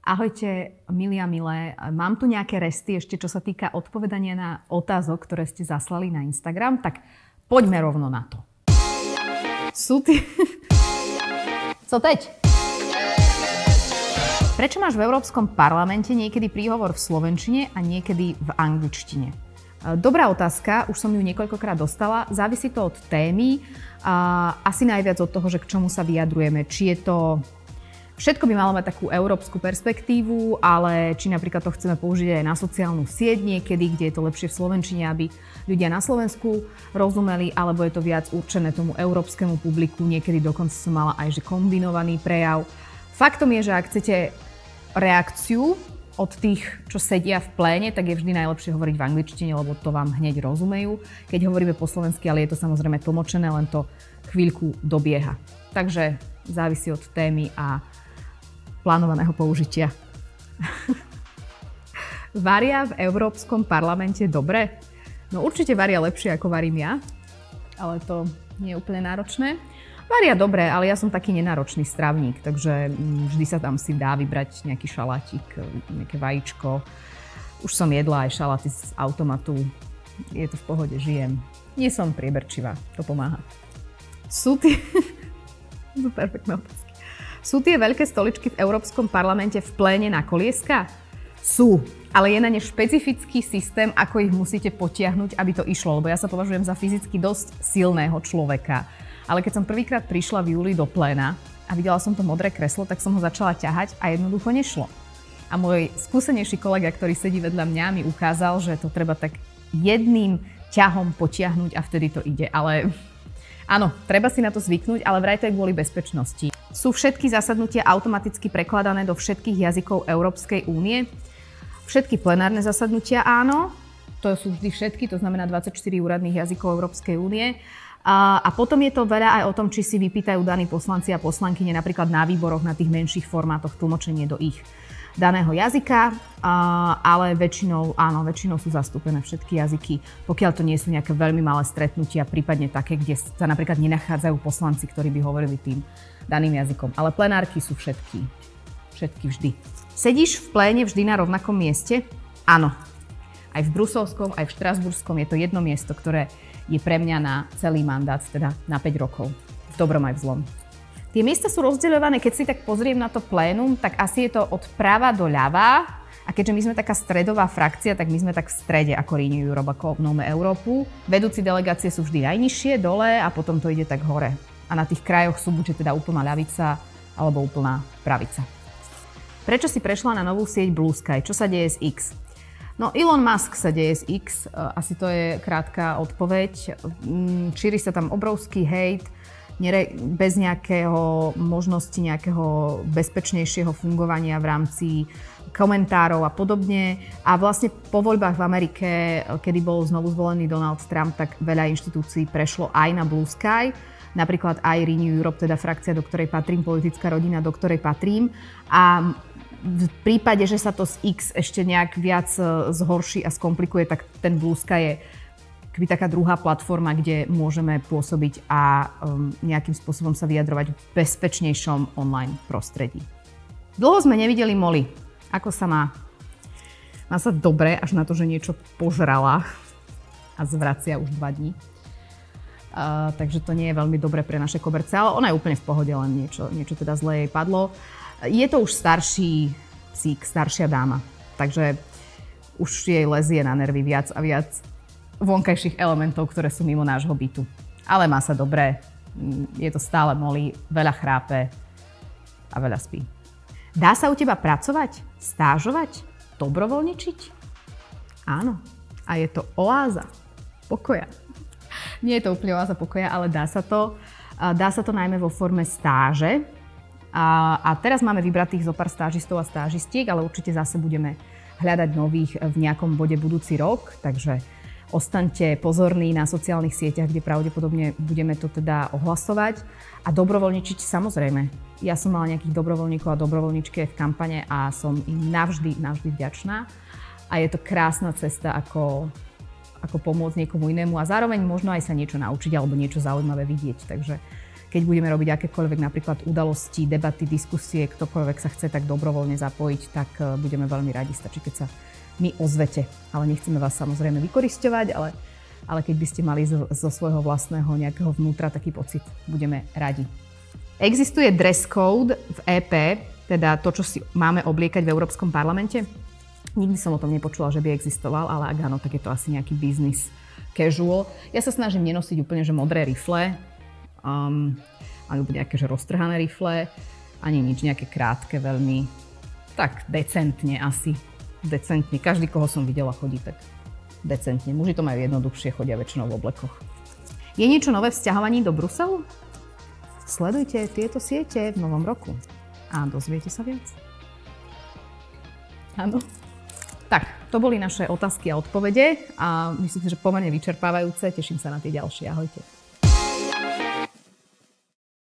Ahojte, milí a milé. Mám tu nejaké resty ešte, čo sa týka odpovedania na otázok, ktoré ste zaslali na Instagram, tak poďme rovno na to. Sú ty... Co teď? Prečo máš v Európskom parlamente niekedy príhovor v slovenčine a niekedy v angličtine? Dobrá otázka, už som ju niekoľkokrát dostala. Závisí to od témy a asi najviac od toho, že k čomu sa vyjadrujeme. Či je to... Všetko by malo mať takú európsku perspektívu, ale či napríklad to chceme použiť aj na sociálnu sieť niekedy, kde je to lepšie v slovenčine, aby ľudia na Slovensku rozumeli, alebo je to viac určené tomu európskemu publiku. Niekedy dokonca som mala aj že kombinovaný prejav. Faktom je, že ak chcete reakciu od tých, čo sedia v pléne, tak je vždy najlepšie hovoriť v angličtine, lebo to vám hneď rozumejú. Keď hovoríme po slovensky, ale je to samozrejme tlmočené, len to chvíľku dobieha. Takže závisí od témy a plánovaného použitia. Varia v Európskom parlamente dobre? No určite varia lepšie, ako varím ja, ale to nie je úplne náročné. Varia dobre, ale ja som taký nenáročný stravník, takže vždy sa tam si dá vybrať nejaký šalátik, nejaké vajíčko. Už som jedla aj šaláty z automatu, je to v pohode, žijem. Nie som prieberčivá, to pomáha. Sú tie... Perfektná otázka. Sú tie veľké stoličky v Európskom parlamente v pléne na kolieska? Sú, ale je na ne špecifický systém, ako ich musíte potiahnuť, aby to išlo, lebo ja sa považujem za fyzicky dosť silného človeka. Ale keď som prvýkrát prišla v júli do pléna a videla som to modré kreslo, tak som ho začala ťahať a jednoducho nešlo. A môj skúsenejší kolega, ktorý sedí vedľa mňa, mi ukázal, že to treba tak jedným ťahom potiahnuť a vtedy to ide. Ale áno, treba si na to zvyknúť, ale vraj to je kvôli bezpečnosti. Sú všetky zasadnutia automaticky prekladané do všetkých jazykov Európskej únie? Všetky plenárne zasadnutia áno, to sú vždy všetky, to znamená 24 úradných jazykov Európskej únie. A potom je to veľa aj o tom, či si vypýtajú daní poslanci a poslankyne napríklad na výboroch, na tých menších formátoch tlmočenie do ich daného jazyka, ale väčšinou sú zastúpené všetky jazyky, pokiaľ to nie sú nejaké veľmi malé stretnutia, prípadne také, kde sa napríklad nenachádzajú poslanci, ktorí by hovorili tým daným jazykom. Ale plenárky sú všetky vždy. Sedíš v pléne vždy na rovnakom mieste? Áno. Aj v bruselskom, aj v štrasburskom je to jedno miesto, ktoré je pre mňa na celý mandát, teda na 5 rokov. V dobrom aj v zlom. Tie miesta sú rozdeľované, keď si tak pozriem na to plénum, tak asi je to od prava do ľava. A keďže my sme taká stredová frakcia, tak my sme tak v strede ako Renew Europe, ako Obnovme Európu. Vedúci delegácie sú vždy najnižšie, dole a potom to ide tak hore. A na tých krajoch sú buď teda úplná ľavica alebo úplná pravica. Prečo si prešla na novú sieť Blue Sky? Čo sa deje s X? No Elon Musk sa deje z X, asi to je krátka odpoveď. Šíri sa tam obrovský hejt, bez nejakého možnosti nejakého bezpečnejšieho fungovania v rámci komentárov a podobne. A vlastne po voľbách v Amerike, kedy bol znovu zvolený Donald Trump, tak veľa inštitúcií prešlo aj na Blue Sky. Napríklad aj Renew Europe, teda frakcia, do ktorej patrím, politická rodina, do ktorej patrím. A v prípade, že sa to z X ešte nejak viac zhorší a skomplikuje, tak ten Blue Sky je taká druhá platforma, kde môžeme pôsobiť a nejakým spôsobom sa vyjadrovať v bezpečnejšom online prostredí. Dlho sme nevideli Molly. Ako sa má? Má sa dobre, až na to, že niečo požrala a zvracia už 2 dní. Takže to nie je veľmi dobre pre naše koberce, ale ona je úplne v pohode, len niečo teda zlé jej padlo. Je to už starší psík, staršia dáma, takže už jej lezie na nervy viac a viac vonkajších elementov, ktoré sú mimo nášho bytu. Ale má sa dobre, je to stále Molly, veľa chrápe a veľa spí. Dá sa u teba pracovať, stážovať, dobrovoľničiť? Áno, a je to oáza pokoja. Nie je to úplne oáza pokoja, ale dá sa to. Dá sa to najmä vo forme stáže. A teraz máme vybratých zo pár stážistov a stážistiek, ale určite zase budeme hľadať nových v nejakom bode budúci rok, takže ostaňte pozorní na sociálnych sieťach, kde pravdepodobne budeme to teda ohlasovať. A dobrovoľničiť samozrejme. Ja som mala nejakých dobrovoľníkov a dobrovoľničky v kampane a som im navždy vďačná. A je to krásna cesta, ako pomôcť niekomu inému a zároveň možno aj sa niečo naučiť alebo niečo zaujímavé vidieť. Takže keď budeme robiť akékoľvek napríklad udalosti, debaty, diskusie, ktokoľvek sa chce tak dobrovoľne zapojiť, tak budeme veľmi radi. Stačí, keď sa mi ozvete. Ale nechceme vás samozrejme vykorisťovať, ale keď by ste mali zo svojho vlastného nejakého vnútra taký pocit, budeme radi. Existuje dress code v EP, teda to, čo si máme obliekať v Európskom parlamente? Nikdy som o tom nepočula, že by existoval, ale ak áno, tak je to asi nejaký business casual. Ja sa snažím nenosiť úplne, že modré rifle, alebo nejaké že roztrhané rifle, ani nič, nejaké krátke, veľmi tak decentne asi. Decentne. Každý, koho som videla, chodí tak decentne. Muži to majú jednoduchšie, chodia väčšinou v oblekoch. Je niečo nové v sťahovaní do Bruselu? Sledujte tieto siete v novom roku a dozviete sa viac. Áno. Tak, to boli naše otázky a odpovede a myslím si, že pomerne vyčerpávajúce. Teším sa na tie ďalšie. Ahojte.